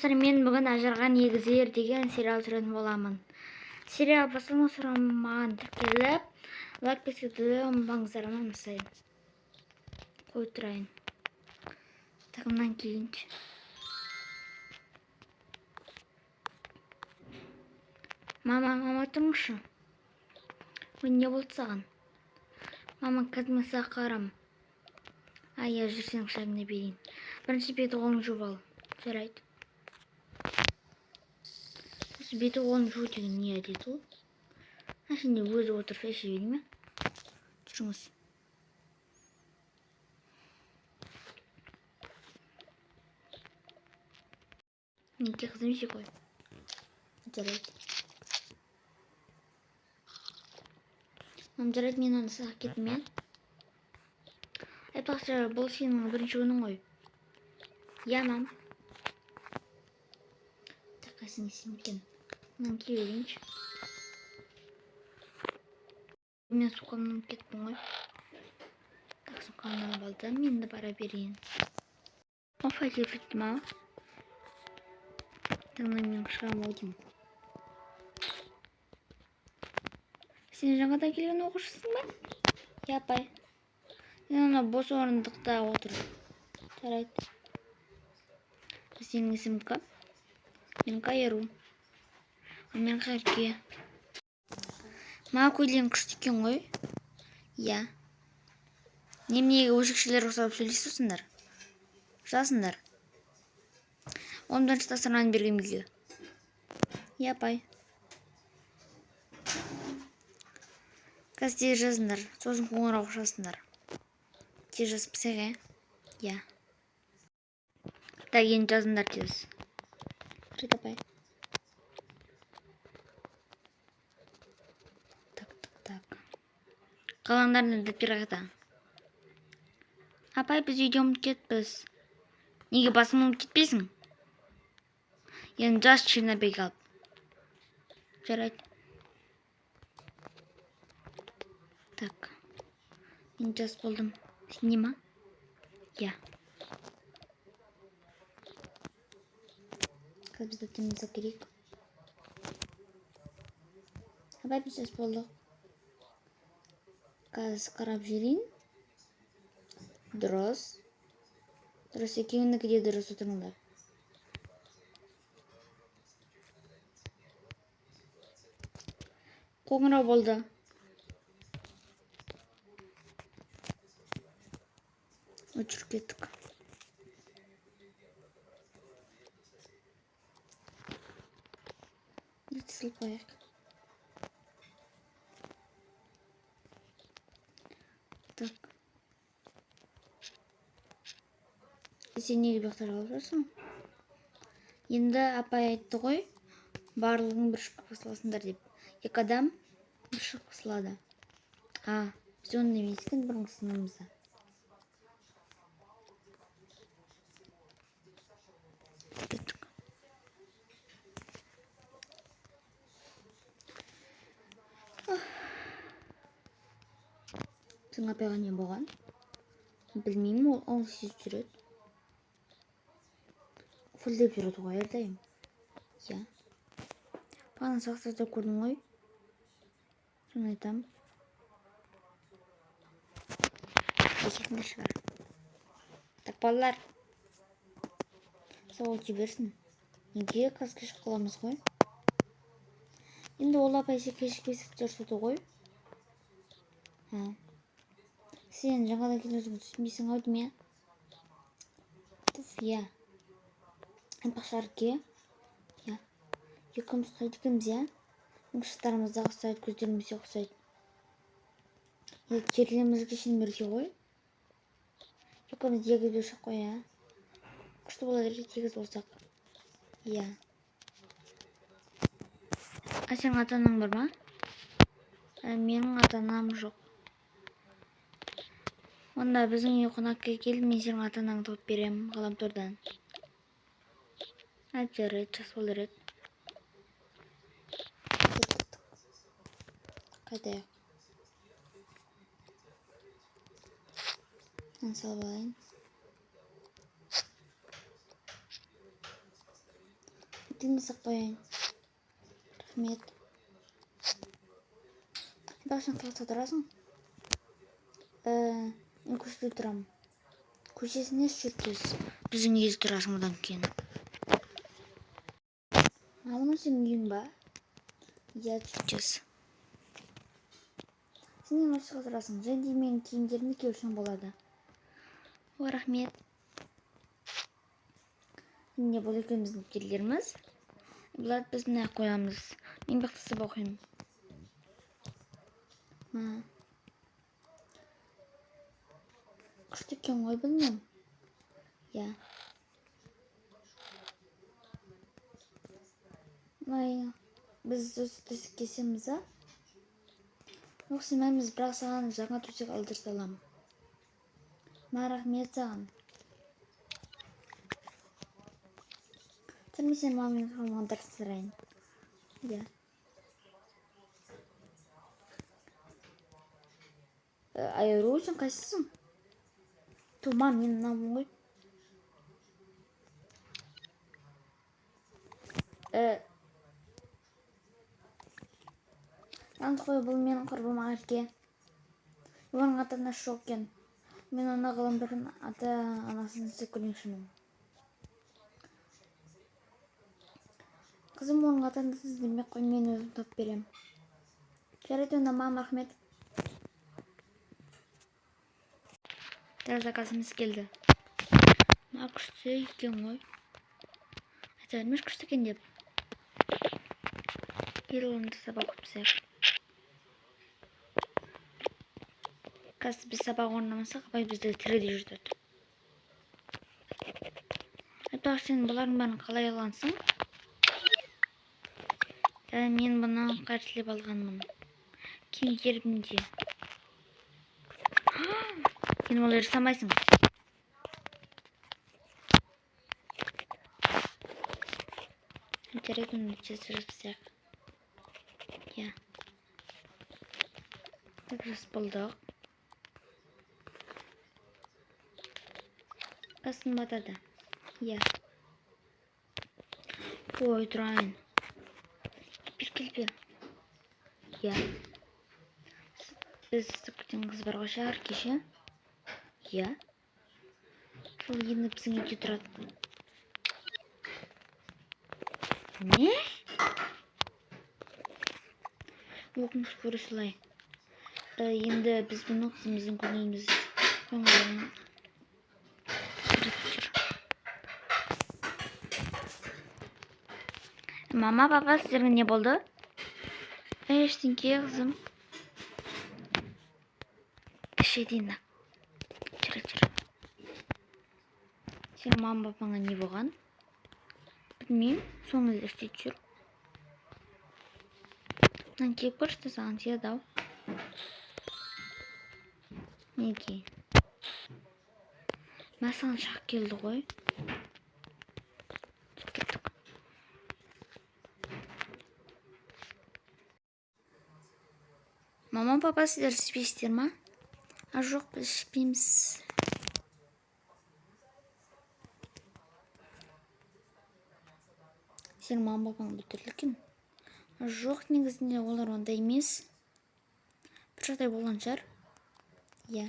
достар, мен бүгін ажыраған егіздер деген сериал түсіретін боламын. Сериал басталған соң маған тіркеліп, лайк басуды ұмытпаңыздар, ұнамасайын. Қой тұрайын. Тағымнан кейінші. Мама тұрмышы? Ой, не болды саған? Мама, кәдімгі сақарам. Я жүрсең шағына берейін. Бірінші беті қолын жуып ал. Жарайды. Осы беті қолын жуу деген не әдет ол? Әшінде өзі отырып әше берей ме? Жүріңіз. Неке қызым ше қой. Жарайды. Жарайды, мен оны сағып кеттім, мен. Айтпақшы, бұл сенің бірінші күнің ғой. Я, мам. Тақасын есім екен. Мынан кей өрейінші. Мен суқамнан кетпін ғой. Так, суқамнан балды. Мен де бара берейін. Офайлер жетті ма? Таңнан мен шығам ойдым. Сен жаңада келген оқушысың ба? Я, апай. Сен ана бос орындықта отыр. Жарайды. Сенің есім кім? Мен Кайру. Мен Қайырке. Ма көйлең күшті екен ғой? Я. Неменеге өшікшілер ұқсап сөйлесесіңдер? Жасыңдар. 11-ші тапсырманы берген бізге. Я, апай. Қазір тез жазыңдар, сосын қоңырау шалсыңдар. Тез жазып сәге? Я. Так, енді жазыңдар тез. Рет, апай. Так. Қалғандарын дәптер қайда? Апай, біз үйде ұмытып кетіппіз. Неге басың ұмытып кетпейсің? Енді жаз чернобек алып. Жарайды. Так. Мен жаз болдым. Сен не ма? Я. Қазір біз дәптерімізді керек. Апай, біз жаз болдық. Қазір қарап жүрейін. Дұрыс. Дұрыс, екеуінікі де дұрыс отырыңдар. Қоңырау болды. Өшіріп кеттік. Сылып қояйық. Так. Сен неге бақтар алып жүрсің? Енді апай айтты ғой, барлығың бір шыққа қосыласыңдар деп. Екі адам бір шыққа қосылады. Біз оны емес екен бұрынғы сыныбымызда. Сен апайға не болған? Білмеймін, ол сезіп жүреді. Фүлдеп жүреді ғой әрдайым. Я. Бағана сақсырда көрдің ғой. Соны айтам. Есетінде шығар. Так, балалар. Сауал жіберсін. Неге қаз кешіп қаламыз ғой? Енді ол апай кешіп жүрседі ғой. Сен жаңадан келесің түсінбейсің ау деме? Я. Айтпақшы, я. Екеуміз ұқсайды екенбіз, я? Шыштарымыз да ұқсайды, көздеріміз де ұқсайды. Жерлерімізге шын бірге ғой. Екеуміз егіз болсақ қой, я? Күшті болады, егіз болсақ. Я. Сенің ата-анаң бар ма? Менің ата-анам жоқ. Онда біздің үй қонаққа келіп, мен сенің ата-анаңды тауып беремін ғаламтордан. Жарайды, жас болды рет. Қайтайық. Салып алайын. тілін сақтайын. Рахмет. Бақшан қаласа тұрасың? Мен көшеде тұрамын. Көшесіне жүртіз. Біздің үйде тұрасың одан кейін. Мұны сенің үйің ба? Иә, жүртіз. Сен ең ашыға тұрасың. Және мен киімдерімді кеушің болады. Рахмет. Не бұл екеуміздің келдеріміз? Бұлар біз мына қоямыз. Мен бақты сабақ оқимын. Күшті екен ғой, білмеймін. Я. Біз төсек кесеміз, а? Оқсаймыз, бірақ саған жаңа төсек алдырып саламын. Рахмет саған. Мен сен мамамен қалмаған дәрістірайын. Я. Айыру үшін қайсысың? Тумам, мен намын ғой. Анты қой, бұл менің құрбым Арке. Оның ата-анасы жоқ екен. Мен оны ғаламтордың ата-анасын секіліншімін. Қызым оның ата-анасын іздемек қой, мен өзім тауып берем. Жарайды, онда мама, рахмет. Дәл заказымыз келді. Күшті екен ғой. Айта бермеш күшті екен деп. Ел онда сабақ өтсек. Қазір біз сабақ орнамасақ, абай бізді тіріде жүрдірді. Айтпақ сен бұлардың бәрін қалай алғансың? Мен бұны қарсылеп алғанмын. Киімдерімде. Сен олай жасамайсың. Жарайды, жасырсақ. Я. Жас болдық. Қасын батады. Я. Ой, тұрайын. Келпе. Я. Біз күткен қыз бар ғой шығар кеше. Я. Сол енді біздің үйде тұрады. Не? Өкініш көрісілай. Енді біз бұны қызымыздың көңілін Мама, папа, сіздерге не болды? Ештеңке, қызым. Кеше дейін. Жүр. Сен мама, папаңа не болған? Білмеймін, соны іздеп жүр. Мынан келіп көрші саған тиеді ау. Неге? Мен саған шақ келді ғой. Мама, папа, сіздер ішпейсіздер ма? Жоқ, біз ішпейміз. Сен мама, папаң бүтірлі екен? Жоқ, негізінде олар онда емес. Бір жағдай болған шығар? Я.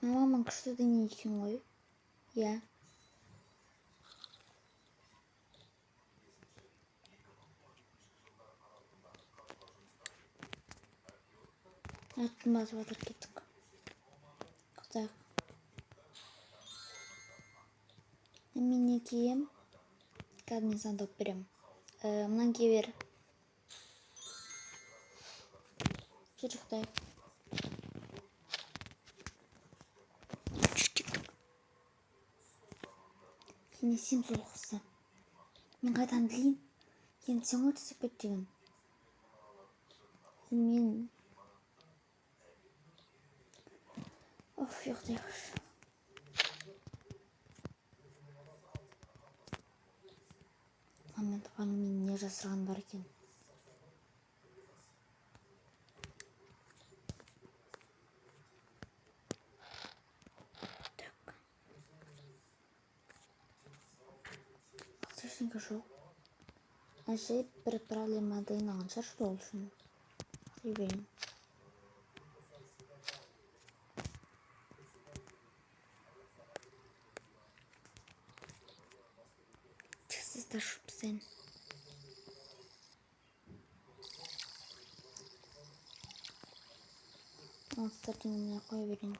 Мамаң күшті дене екен ғой. Я. Аттым басып атыр кеттік. Құтақ. Мен не кием? Қазір мен саған тауып берем. Мұнан кие бер. Жүріқтай. Кенесем сол қызды. Мен қайдан білейін? Кенесем ғой түсіп беттеген. Мен... Ұйықтай қыш. Маммен тапаның мен не жасырған бар екен. әже бір проблема дайындаған шығар сол үшін жіберейін. Сіз ташыпсың. Оны стартингіне қоя берейін.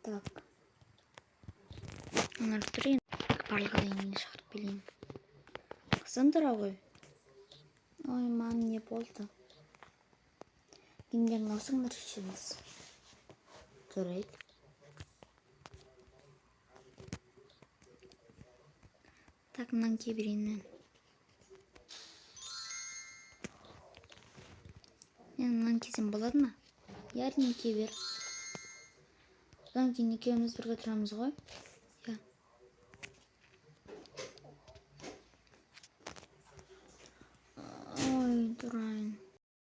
Так. Onları durayım. Барлығы дейін шығарып келейін. Қысындыра ғой. Ой, мам, не болды? Гендерін осыңдар шешеміз. Көрейік. Так, мынан кейбірейін мен. Мен мынан кезем болады ма? Яғни кейбір. Одан кейін екеуміз бірге тұрамыз ғой.